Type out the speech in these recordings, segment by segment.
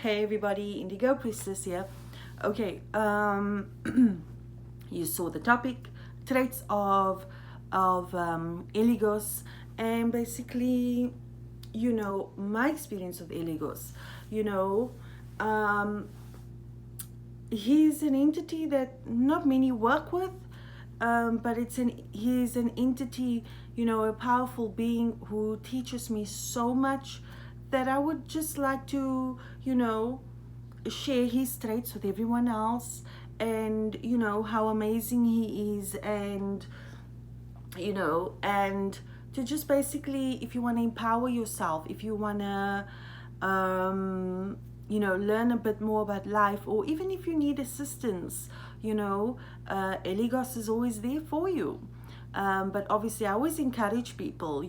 Hey everybody, Indigo Priestess here. Okay, you saw the topic, traits of Eligos, and basically, my experience with Eligos. You know, um, he's an entity that not many work with, but he's an entity, a powerful being who teaches me so much that I would just like to, share his traits with everyone else, and how amazing he is, and and to just basically, if you want to empower yourself, if you want to learn a bit more about life, or even if you need assistance, Eligos is always there for you. But obviously I always encourage people,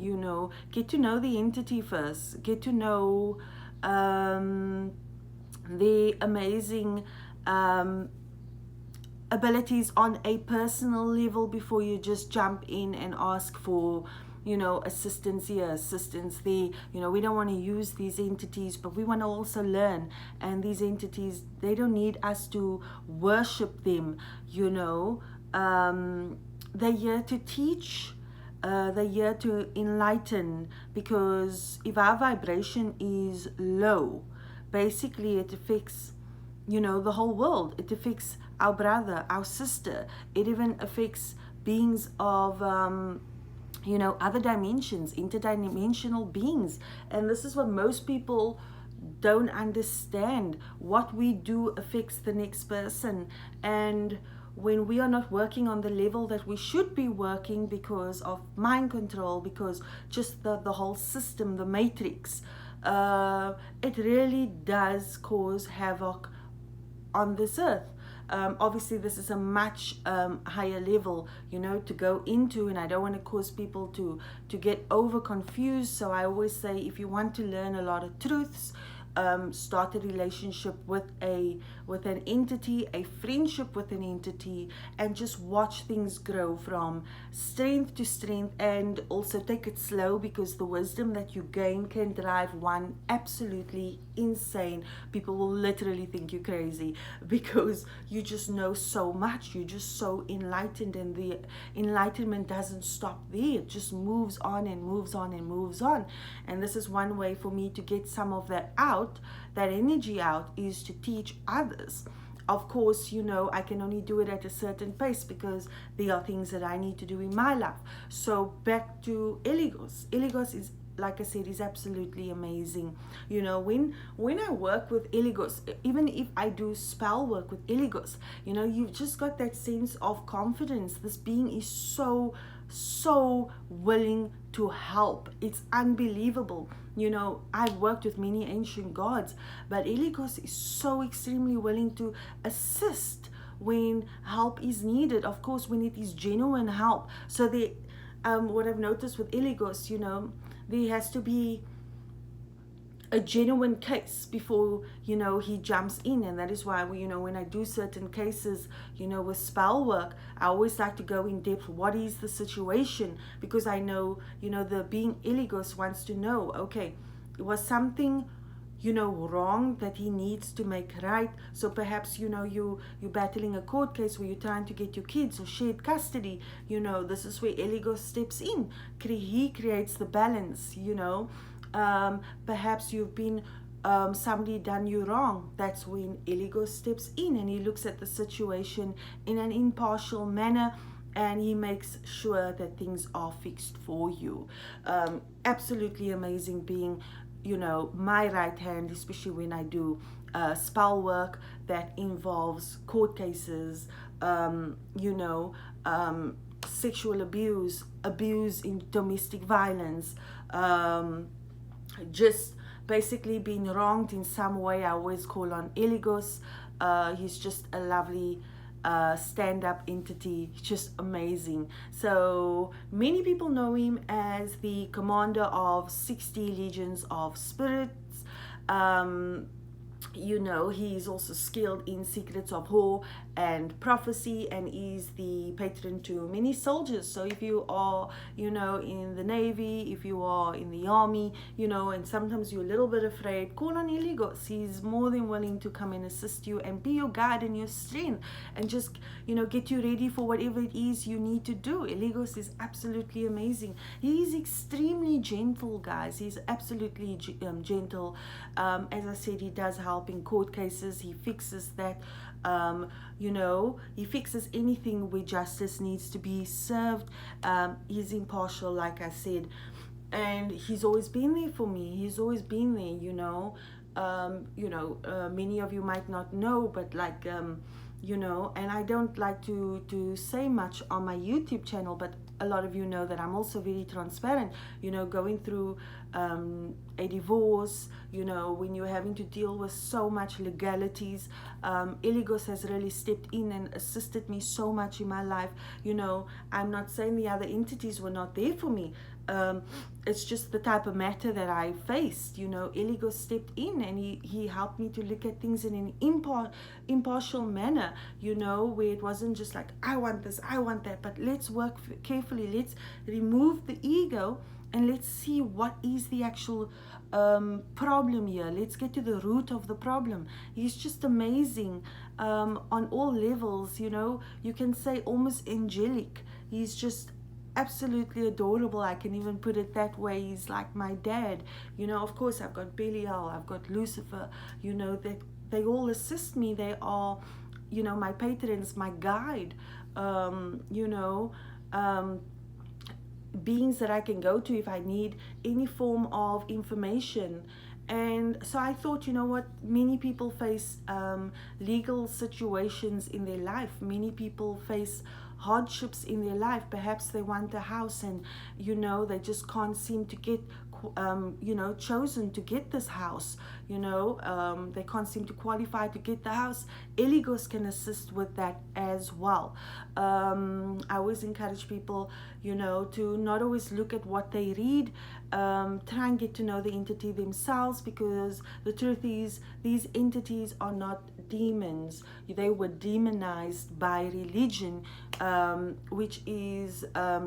get to know the entity first, get to know the amazing abilities on a personal level before you just jump in and ask for assistance here, assistance there. We don't want to use these entities, but we want to also learn. And these entities, they don't need us to worship them. They're here to teach, they're here to enlighten, because if our vibration is low, basically it affects the whole world. It affects our brother, our sister. It even affects beings of other dimensions, interdimensional beings. And this is what most people don't understand. What we do affects the next person. And when we are not working on the level that we should be working because of mind control, because just the whole system, the matrix, it really does cause havoc on this earth. Obviously this is a much higher level to go into, and I don't want to cause people to get over confused. So I always say, if you want to learn a lot of truths, start a relationship with an entity, a friendship with an entity, and just watch things grow from strength to strength. And also take it slow, because the wisdom that you gain can drive one absolutely insane. People will literally think you're crazy, because you just know so much, you're just so enlightened, and the enlightenment doesn't stop there. It just moves on and moves on and moves on. And this is one way for me to get some of that energy out, is to teach others. Of course, I can only do it at a certain pace, because there are things that I need to do in my life. So back to Eligos. Eligos is, like I said, is absolutely amazing. When I work with Eligos, even if I do spell work with Eligos, you've just got that sense of confidence. This being is so willing to help. It's unbelievable. I've worked with many ancient gods, but Eligos is so extremely willing to assist when help is needed. Of course, when it is genuine help. So what I've noticed with Eligos, there has to be a genuine case before he jumps in. And that is why when I do certain cases with spell work, I always like to go in depth. What is the situation? Because I know the being Eligos wants to know, okay, it was something wrong that he needs to make right. So perhaps you're battling a court case where you're trying to get your kids or shared custody. This is where Eligos steps in. He creates the balance. Perhaps you've been somebody done you wrong. That's when Eligos steps in, and he looks at the situation in an impartial manner, and he makes sure that things are fixed for you. Absolutely amazing being, my right hand, especially when I do spell work that involves court cases, sexual abuse in domestic violence, just basically being wronged in some way. I always call on Eligos. He's just a lovely stand-up entity, just amazing. So many people know him as the commander of 60 legions of spirits. you know, he is also skilled in secrets of war and prophecy, and is the patron to many soldiers. So if you are, you know, in the Navy, if you are in the army, you know, and sometimes you're a little bit afraid, call on Eligos. He's more than willing to come and assist you and be your guide and your strength, and just, you know, get you ready for whatever it is you need to do. Eligos is absolutely amazing. He is extremely gentle, guys. He's absolutely gentle. As I said, he does help in court cases. He fixes that. You know, he fixes anything where justice needs to be served. He's impartial, like I said, and he's always been there for me. He's always been there, you know. Many of you might not know, but like, you know, and I don't like to say much on my YouTube channel, but a lot of you know that I'm also very transparent, you know, going through a divorce, you know, when you're having to deal with so much legalities. Eligos has really stepped in and assisted me so much in my life. You know, I'm not saying the other entities were not there for me. It's just the type of matter that I faced. You know, Eligos stepped in and he helped me to look at things in an impartial manner, you know, where it wasn't just like, I want this, I want that, but let's work carefully. Let's remove the ego and let's see what is the actual problem here. Let's get to the root of the problem. He's just amazing on all levels, you know. You can say almost angelic. He's just absolutely adorable. I can even put it that way. He's like my dad, you know. Of course, I've got Belial, I've got Lucifer, you know, that they all assist me. They are, you know, my patrons, my guide, you know, beings that I can go to if I need any form of information. And so I thought, you know what, many people face legal situations in their life. Many people face hardships in their life. Perhaps they want a house and, you know, they just can't seem to get you know, chosen to get this house, you know, they can't seem to qualify to get the house. Eligos can assist with that as well. I always encourage people, you know, to not always look at what they read. Try and get to know the entity themselves, because the truth is these entities are not demons. They were demonized by religion, which is,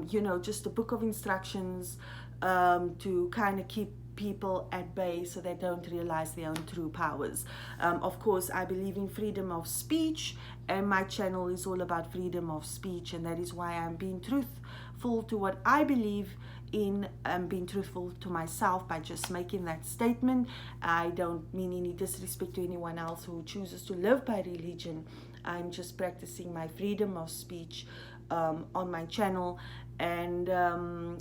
you know, just a book of instructions to kind of keep people at bay so they don't realize their own true powers. Of course, I believe in freedom of speech, and my channel is all about freedom of speech, and that is why I'm being truthful to what I believe in, being truthful to myself by just making that statement. I don't mean any disrespect to anyone else who chooses to live by religion. I'm just practicing my freedom of speech on my channel. And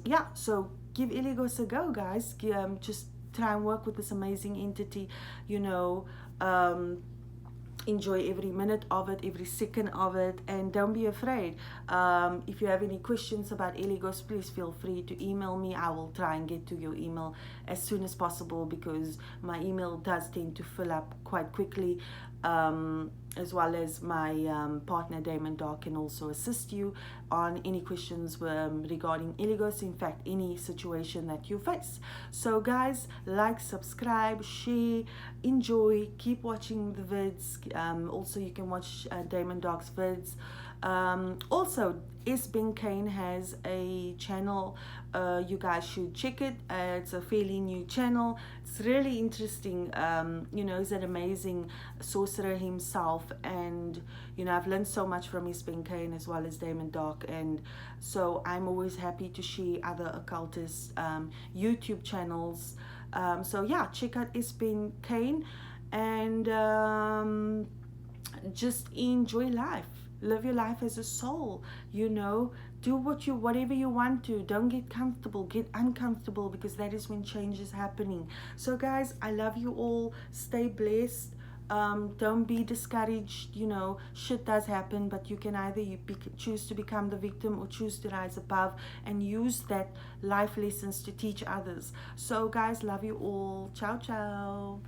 yeah, so give Eligos a go, guys. Just try and work with this amazing entity, you know. Enjoy every minute of it, every second of it, and don't be afraid. If you have any questions about Eligos, please feel free to email me. I will try and get to your email as soon as possible, because my email does tend to fill up quite quickly. As well as my partner Damon Dark can also assist you on any questions regarding Eligos, in fact any situation that you face. So guys, like, subscribe, share, enjoy, keep watching the vids. Also you can watch Damon Dark's vids. Also, Ben Kane has a channel. You guys should check it. It's a fairly new channel. It's really interesting. You know, he's an amazing sorcerer himself, and you know, I've learned so much from Ben Kane as well as Damon Dark, and so I'm always happy to share other occultist YouTube channels. So yeah, check out Ben Kane, and just enjoy life. Live your life as a soul, you know. Do whatever you want to. Don't get comfortable, get uncomfortable, because that is when change is happening. So guys, I love you all. Stay blessed. Don't be discouraged. You know, shit does happen, but you can either choose to become the victim or choose to rise above and use that life lessons to teach others. So guys, love you all. Ciao ciao.